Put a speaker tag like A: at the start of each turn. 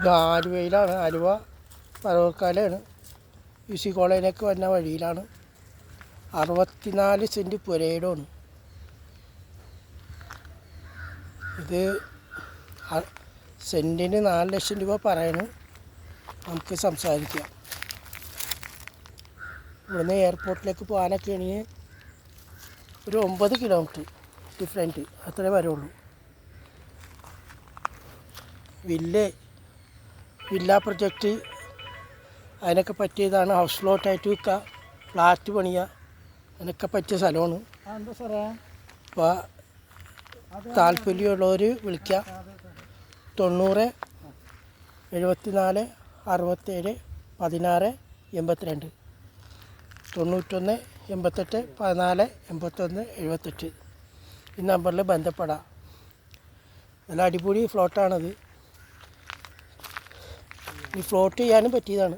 A: ഇത് ആലുവയിലാണ്. ആലുവ പറവക്കാലാണ്. UC കോളേജിലേക്ക് വരുന്ന വഴിയിലാണ്. 64 സെൻറ്റ് പുരയിടമാണ്. ഇത് സെൻറ്റിന് 4 ലക്ഷം രൂപ പറയണം. നമുക്ക് സംസാരിക്കാം. ഇവിടുന്ന് എയർപോർട്ടിലേക്ക് പോകാനൊക്കെ ആണെങ്കിൽ ഒരു 9 കിലോമീറ്റർ ഡിഫറൻറ്റ് അത്രേ വരുള്ളൂ. വില്ല പ്രൊജക്റ്റ് അതിനൊക്കെ പറ്റിയതാണ്. ഹൗസ് പ്ലോട്ടായിട്ട് വിൽക്കുക, ഫ്ലാറ്റ് പണിയുക, അതിനൊക്കെ പറ്റിയ സ്ഥലമാണ്. അപ്പോൾ താല്പര്യമുള്ളവർ വിളിക്കുക. 90 74 67 16 82 91 88 14 81 78 ഈ നമ്പറിൽ ബന്ധപ്പെടാം. നല്ല അടിപൊളി ഫ്ലോട്ടാണത്. ഈ ഫ്ലോട്ട് ചെയ്യാനും പറ്റിയതാണ്.